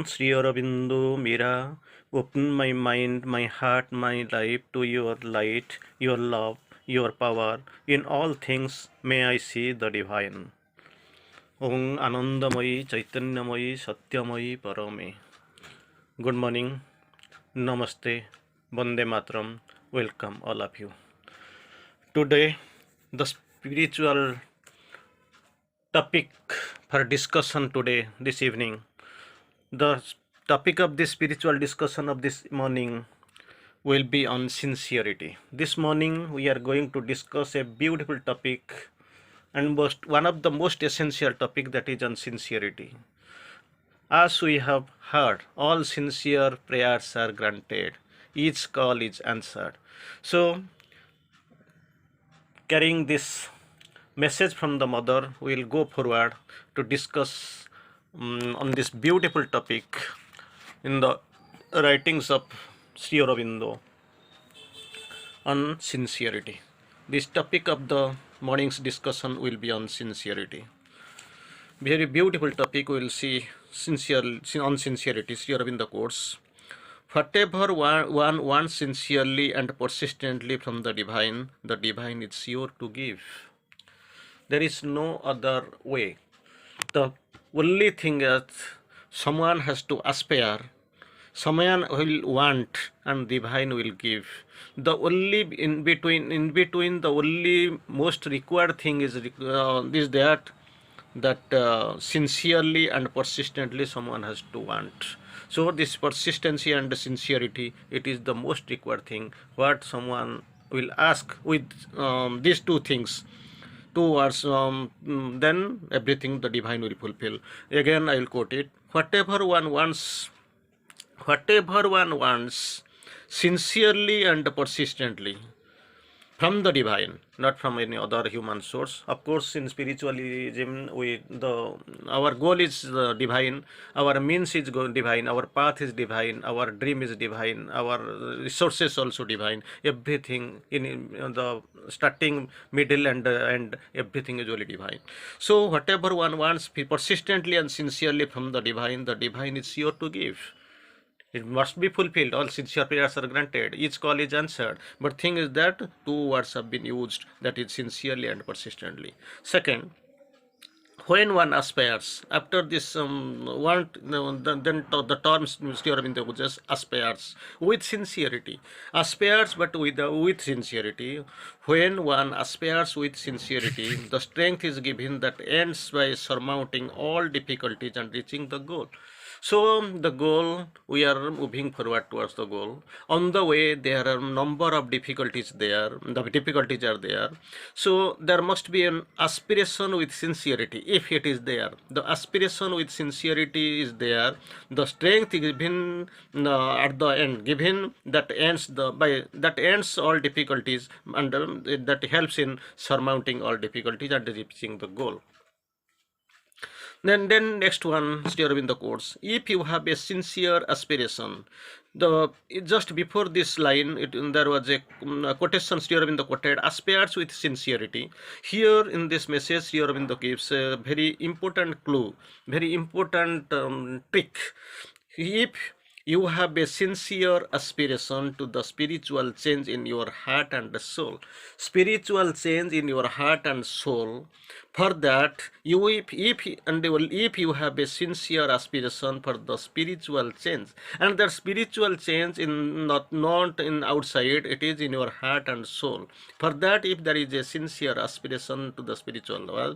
Sri Aurobindo Mira, open my mind, my heart, my life to your light, your love, your power. In all things may I see the divine. Om Anandamayi, Chaitanyamayi, Satyamayi, Parame. Good morning, Namaste, Vande Matram. Welcome all of you. Today, the spiritual topic for discussion today, this evening. The topic of this spiritual discussion of this morning will be on sincerity. This morning we are going to discuss a beautiful topic and one of the most essential topic, that is on sincerity. As we have heard, all sincere prayers are granted, each call is answered. So, carrying this message from the mother, we will go forward to discuss on this beautiful topic in the writings of Sri Aurobindo on sincerity. This topic of the morning's discussion will be on sincerity. Very beautiful topic. We will see on sincerity. Sri Aurobindo quotes, "Whatever one wants sincerely and persistently from the divine is sure to give. There is no other way. The only thing is someone has to aspire, someone will want, and divine will give. The only in between the only most required thing is that sincerely and persistently someone has to want. So this persistency and sincerity, it is the most required thing. What someone will ask with these two things, towards then everything the divine will fulfill. Again I will quote it: whatever one wants sincerely and persistently from the divine, not from any other human source. Of course, in spiritualism, our goal is divine, our means is divine, our path is divine, our dream is divine, our resources also divine. Everything in the starting, middle, and end, everything is only divine. So, whatever one wants persistently and sincerely from the divine is sure to give. It must be fulfilled. All sincere prayers are granted. Each call is answered. But thing is that two words have been used, that is sincerely and persistently. Second, when one aspires, after this want, then the terms Sri Aurobindo uses, aspires with sincerity. Aspires but with sincerity. When one aspires with sincerity, the strength is given that ends by surmounting all difficulties and reaching the goal. So the goal, we are moving forward towards the goal. On the way, there are a number of difficulties there. The difficulties are there. So there must be an aspiration with sincerity. If it is there, the aspiration with sincerity is there. The strength is given at the end, given that ends all difficulties, and that helps in surmounting all difficulties and reaching the goal. Then next one, Sri Aurobindo quotes, if you have a sincere aspiration, just before this line, there was a quotation Sri Aurobindo quoted, aspires with sincerity. Here in this message, Sri Aurobindo gives a very important clue, very important trick. If you have a sincere aspiration to the spiritual change in your heart and soul, spiritual change in your heart and soul, for that if you have a sincere aspiration for the spiritual change, and that spiritual change in not in outside, it is in your heart and soul. For that, if there is a sincere aspiration to the spiritual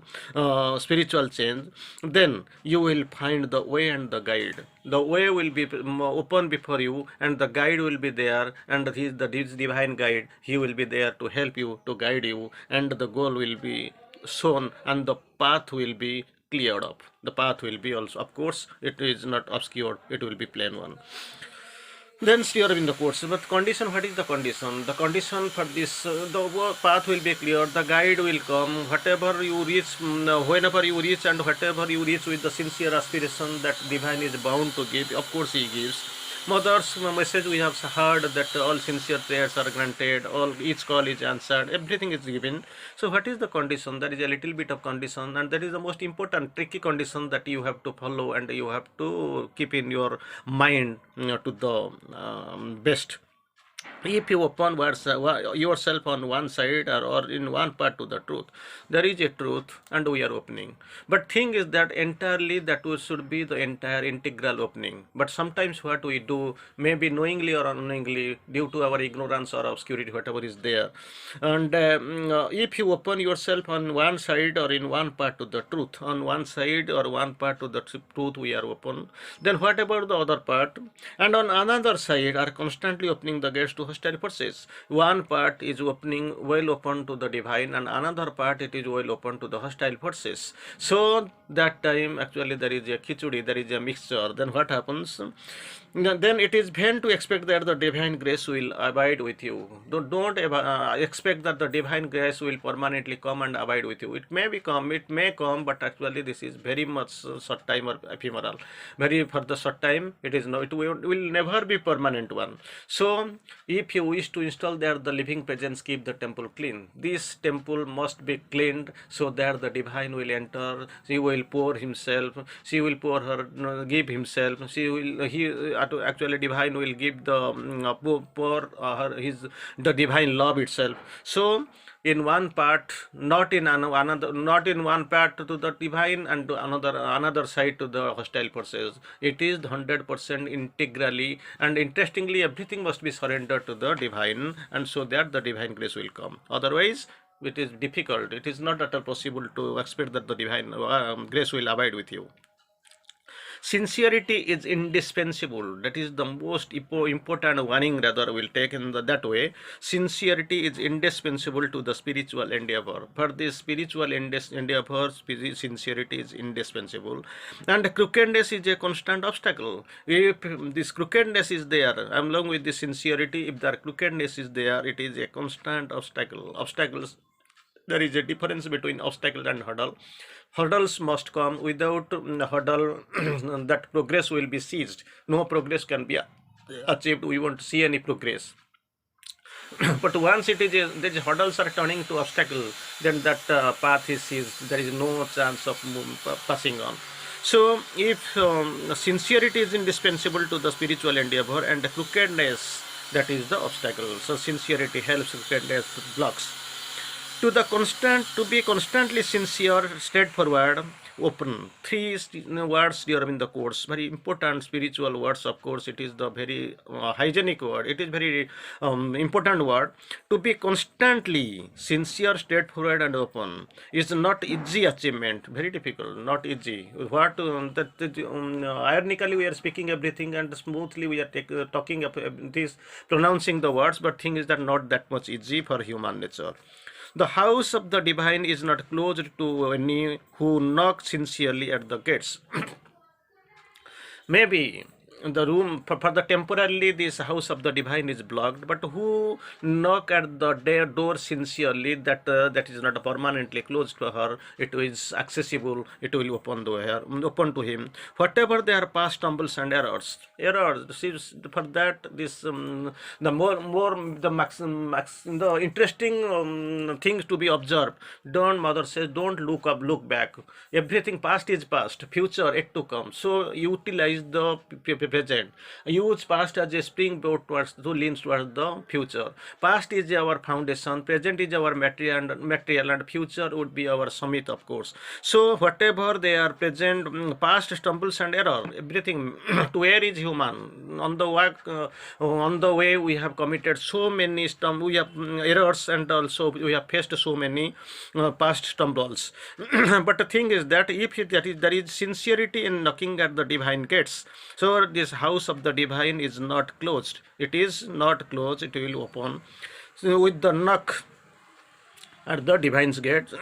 change, then you will find the way and the guide. The way will be open before you, and the guide will be there, and this divine guide, he will be there to help you, to guide you, and the goal will be shown, and the path will be cleared up. The path will be also, of course, it is not obscured, it will be plain one. Then Sri Aurobindo quotes, but condition, what is the condition? The condition for this, the path will be clear, the guide will come, whatever you reach, whenever you reach and whatever you reach with the sincere aspiration that divine is bound to give, of course he gives. Mother's message we have heard that all sincere prayers are granted, all each call is answered, everything is given. So what is the condition? There is a little bit of condition, and that is the most important tricky condition that you have to follow and you have to keep in your mind, to the best. If you open yourself on one side, or in one part to the truth, there is a truth and we are opening. But thing is that entirely that should be the entire integral opening. But sometimes what we do, maybe knowingly or unknowingly, due to our ignorance or obscurity, whatever is there, and if you open yourself on one side or in one part to the truth, on one side or one part to the truth we are open, then what about the other part? And on another side are constantly opening the gates to hostile forces. One part is opening well open to the divine, and another part it is well open to the hostile forces. So that time actually there is a khichudi, there is a mixture. Then what happens? Then it is vain to expect that the divine grace will abide with you. Don't expect that the divine grace will permanently come and abide with you. It may come, but actually this is very much short time or ephemeral. Very for the short time, it will never be permanent one. So if you wish to install there the living presence, keep the temple clean. This temple must be cleaned so that the divine will enter. She will pour himself. She will pour her, give himself. Actually divine will give the pour the divine love itself. So in one part, not in another, not in one part to the divine and to another side to the hostile forces. It is 100% integrally, and interestingly everything must be surrendered to the divine, and so that the divine grace will come. Otherwise it is difficult, it is not at all possible to expect that the divine grace will abide with you. Sincerity is indispensable. That is the most important warning, rather, will take in that way. Sincerity is indispensable to the spiritual endeavor. For this spiritual endeavor, sincerity is indispensable. And crookedness is a constant obstacle. If this crookedness is there, along with the sincerity, if the crookedness is there, it is a constant obstacle. There is a difference between obstacle and hurdle. Hurdles must come. Without hurdle, that progress will be seized. No progress can be achieved. We won't see any progress. But once these hurdles are turning to obstacle, then that path is seized. There is no chance of passing on. So if sincerity is indispensable to the spiritual endeavor, and crookedness, that is the obstacle. So sincerity helps, crookedness blocks. To be constantly sincere, straightforward, open. Three words here in the course, very important spiritual words. Of course, it is the very hygienic word. It is very important word. To be constantly sincere, straightforward, and open is not easy achievement. Very difficult, not easy. What ironically we are speaking everything and smoothly we are talking this, pronouncing the words, but thing is that not that much easy for human nature. The house of the divine is not closed to any who knock sincerely at the gates. Maybe the room for the temporarily this house of the divine is blocked, but who knock at the door sincerely, that is not permanently closed to her. It is accessible. It will open to him. Whatever their past stumbles and errors. For that this the the interesting things to be observed. Mother says, don't look back. Everything past is past. Future yet to come. So utilize the present. Use past as a springboard to lean towards the future. Past is our foundation, present is our material, and future would be our summit, of course. So whatever they are present, past stumbles and error, everything. To err is human. On the way we have committed so many errors, and also we have faced so many past stumbles. But the thing is that if there is sincerity in knocking at the divine gates, so this house of the divine is not closed. It is not closed. It will open. So with the knock at the divine's gates.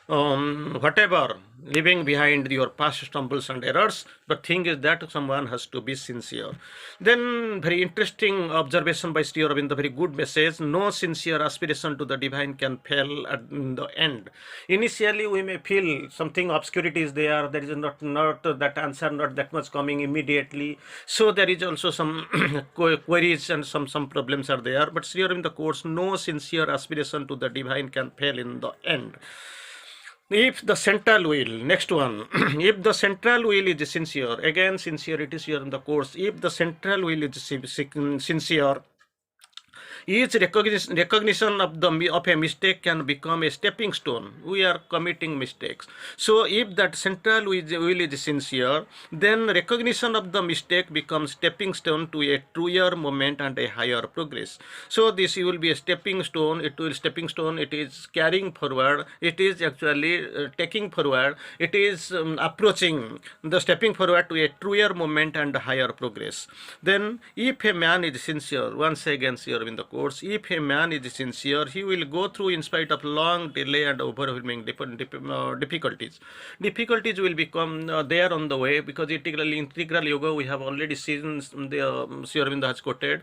whatever, leaving behind your past stumbles and errors. But thing is that someone has to be sincere. Then very interesting observation by Sri Aurobindo, very good message. No sincere aspiration to the divine can fail at the end. Initially we may feel something obscurity is there, there is not that answer not that much coming immediately, so there is also some queries and some problems are there. But Sri Aurobindo quotes, no sincere aspiration to the divine can fail in the end. If the central will, next one, if the central will is sincere, again sincerity is here in the course. If the central will is sincere, each recognition of a mistake can become a stepping stone. We are committing mistakes. So if that central will is sincere, then recognition of the mistake becomes stepping stone to a truer moment and a higher progress. So this will be a stepping stone. It is carrying forward. It is actually taking forward. It is approaching the stepping forward to a truer moment and higher progress. Then if a man is sincere, once again here in the course, if a man is sincere, he will go through in spite of long delay and overwhelming difficulties. Difficulties will become there on the way, because integral yoga we have already seen, the Sri Aurobindo has quoted,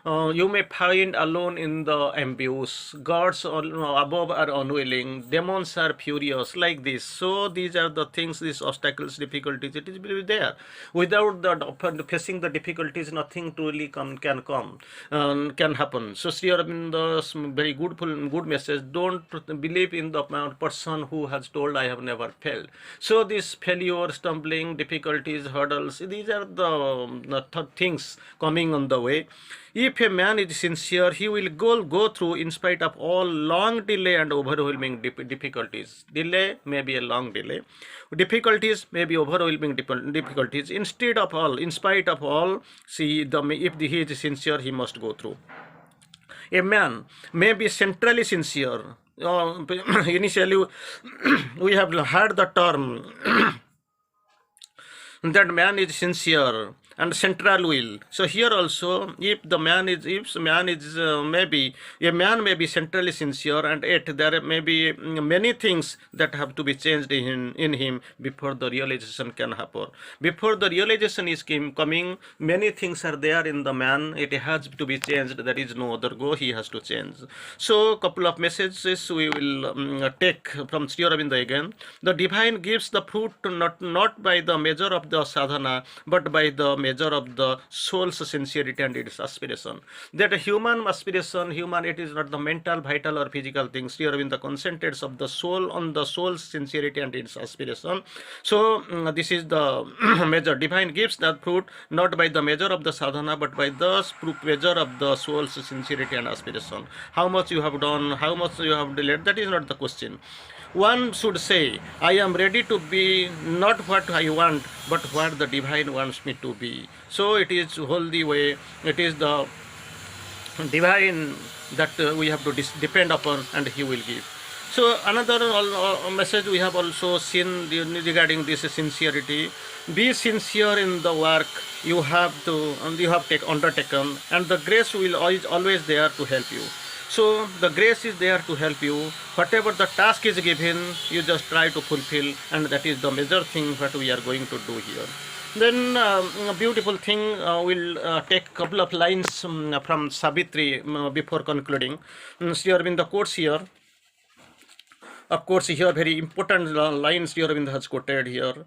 you may find alone in the ambush, gods above are unwilling, demons are furious, like this. So these are the things, these obstacles, difficulties, it is there. Without the facing the difficulties, nothing truly can happen. So Sri Aurobindo's very good message, don't believe in the person who has told I have never failed. So this failure, stumbling, difficulties, hurdles, these are the things coming on the way. If a man is sincere, he will go through in spite of all long delay and overwhelming difficulties. Delay may be a long delay. Difficulties may be overwhelming difficulties. In spite of all, if he is sincere, he must go through. A man may be centrally sincere. Initially, we have heard the term that man is sincere and central will. So here also, if a man may be centrally sincere, and yet there may be many things that have to be changed in him before the realization can happen. Before the realization is coming, many things are there in the man. It has to be changed. There is no other go. He has to change. So couple of messages we will take from Sri Aurobindo again. The divine gives the fruit not by the measure of the sadhana, but by the measure of the soul's sincerity and its aspiration. That human aspiration, it is not the mental, vital or physical things. Sri Aurobindo concentrates of the soul on the soul's sincerity and its aspiration. So this is the measure. Divine gives that fruit not by the measure of the sadhana, but by the measure of the soul's sincerity and aspiration. How much you have done, how much you have delayed, that is not the question. One should say, I am ready to be not what I want, but what the divine wants me to be. So it is wholly way, it is the divine that we have to depend upon, and he will give. So another message we have also seen regarding this sincerity. Be sincere in the work you have undertaken, and the grace will always there to help you. So the grace is there to help you. Whatever the task is given, you just try to fulfill, and that is the major thing what we are going to do here. Then a beautiful thing, we'll take a couple of lines from Savitri before concluding. Sri Aurobindo quotes here. Of course, here very important lines Sri Aurobindo has quoted here.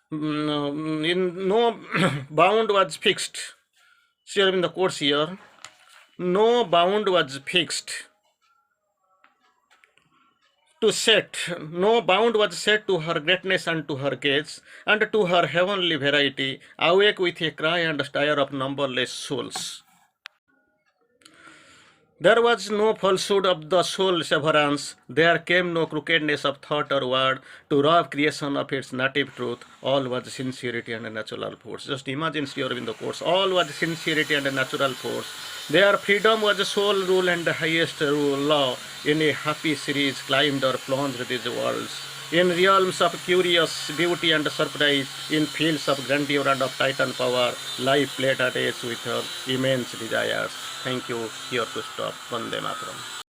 In no bound was fixed. Sri Aurobindo quotes here. No bound was fixed to set. No bound was set to her greatness and to her gaze, and to her heavenly variety, awake with a cry and stir of numberless souls. There was no falsehood of the soul severance. There came no crookedness of thought or word to rob creation of its native truth. All was sincerity and a natural force. Just imagine Sri Aurobindo quotes. All was sincerity and a natural force. Their freedom was sole rule and the highest law. In a happy series climbed or plunged these worlds. In realms of curious beauty and surprise, in fields of grandeur and of titan power, life played at edge with her immense desires. Thank you. Here to stop. Vande Mataram.